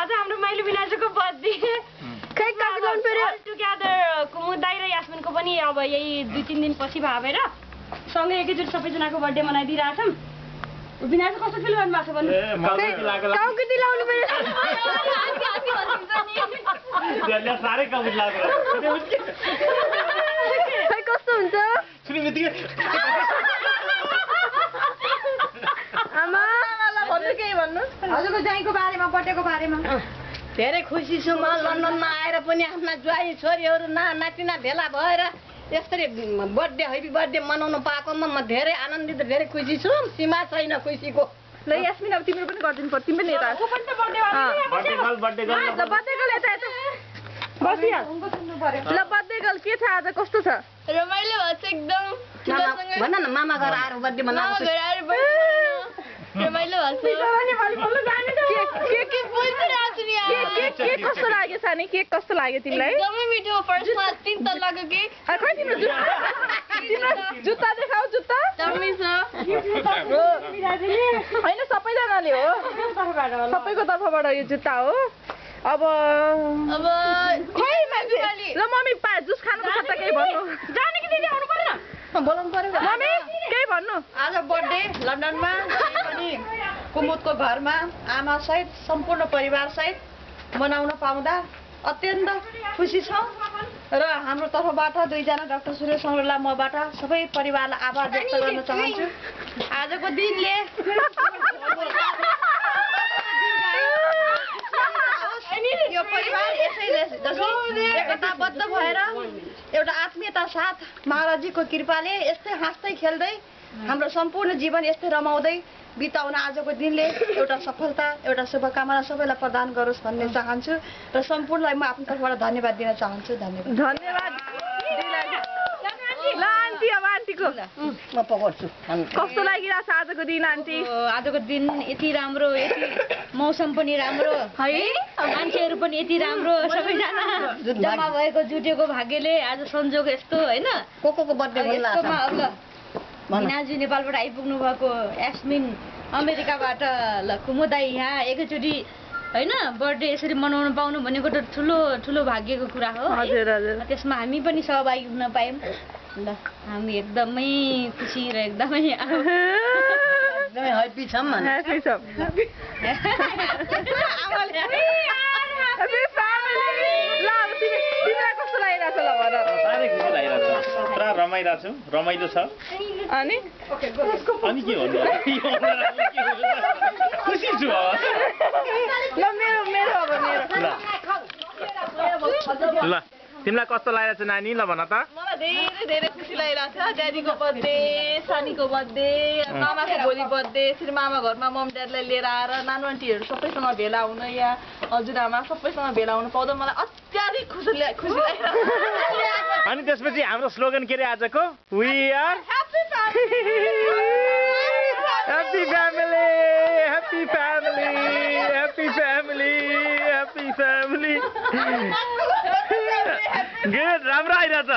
आज हाम्रो माइली बिनाजुको बर्थडे केक काट्नु पर्यो टुगेदर कुमुदाई र यास्मिनको पनि अब यही 2-3 दिन पछि भावेर सँगै एकैचोटि सबैजनाको बर्थडे मनाइदिइरहेछौँ बिनाजु कस्तो फिल गर्नु भएको छ भन्नु काउकी लाउनु पर्यो साह्रै कमिट लाग्यो खै कस्तो हुन्छ आमा भन्नु केही भन्नु हजुरको ज्वाइँको बारेमा बर्थडेको बारेमा धेरै खुसी छु म लन्डनमा आएर पनि आफ्ना ज्वाइँ छोरीहरू नातिना भेला भएर यसरी बर्थडे हेपी बर्थडे मनाउनु पाएकोमा म धेरै आनन्दित धेरै खुसी छु सीमा छैन खुसीको ल यास्मिन अब तिम्रो पनि गरिदिनु पर्छ तिम्रो पनि यता को पनि त बर्थडे बर्थडे गर्ल ल बर्थडे गर्ल यता बसिहाल ल बर्थडे गर्ल के छ आज कस्तो छ रमाइलो भएको छ एकदम भन न मामा घर आएर बर्थडे मनाउनु रमाइलो केक कस्तो लाग्यो सानी केक कस्तो लाग्यो तिमीलाई एकदमै मिठो फर्स्टमा 3 तल्लाको केक खै तिम्रो जुत्ता देखाऊ जुत्ता होइन सबैजनाले हो सबैको तर्फबाट यो जुत्ता हो अब खै मान्छे ल मम्मी जुस खानु पर्छ त केही भन्नु जाने कि दिदी आउनु पर्यो बोलाउनु पर्यो मम्मी केही भन्नु आज बर्थडे लन्डनमा पनि कुमुदको घरमा आमा सहित सम्पूर्ण परिवार सहित मनाउन पाउँदा अत्यन्त खुसी छौँ र हाम्रो तर्फबाट 2 जना डाक्टर सुरेश सङ्ग्रला मबाट सबै परिवारलाई आभार व्यक्त गर्न चाहन्छु आजको दिनले यो परिवार यसै एकताबद्ध भएर एउटा आत्मीयता साथ महाराजीको कृपाले यस्तै हाँस्दै खेल्दै हाम्रो सम्पूर्ण जीवन यस्तै रमाउँदै बिताउन आजको दिनले एउटा सफलता एउटा शुभकामना सबैलाई प्रदान गरोस् भन्ने चाहन्छु र सम्पूर्णलाई म आफ्नो तर्फबाट धन्यवाद दिन चाहन्छु धन्यवाद ल आन्टी अब आन्टीको म पकाउँछु कस्तो लागिरहेछ आजको दिन आन्टी आजको दिन यति राम्रो यति मौसम पनि राम्रो है मान्छेहरू पनि यति राम्रो सबैजना जम्मा भएको जुटेको भाग्यले आज संजोग यस्तो होइन को बर्थडे मिनाजु नेपालबाट आइपुग्नु भएको यास्मिन अमेरिकाबाट कुमुदाई यहाँ एकैचोटि होइन बर्थडे यसरी मनाउन पाउनु भनेको त ठुलो भाग्यको कुरा हो त्यसमा हामी पनि सहभागी हुन पायौँ ल हामी एकदमै खुसी र एकदमै ह्याप्पी छौँ कस्तो लागिरहेछ ल भन साह्रै खुसी लागिरहेछ पुरा रमाइरहेको छु रमाइलो छ अनि के भन्नु खुसी छु ल मेरो अब ल तिमीलाई कस्तो लागिरहेछ नानी ल भन त मलाई धेरै खुसी लागिरहेको छ ड्याडीको बर्थडे सानीको बर्थडे मामाको भोलि बर्थडे यसरी मामा घरमा मम ड्याडीलाई लिएर आएर नानु आन्टीहरू सबैसँग भेला हुन या हजुरआमा सबैसँग भेला हुन पाउँदा मलाई अत्याधिक खुसी लागिरहेको अनि त्यसपछि हाम्रो स्लोगन के रे आजको we are happy Happy family, happy family, happy family, happy family. Good, राम्रो आइरहेछ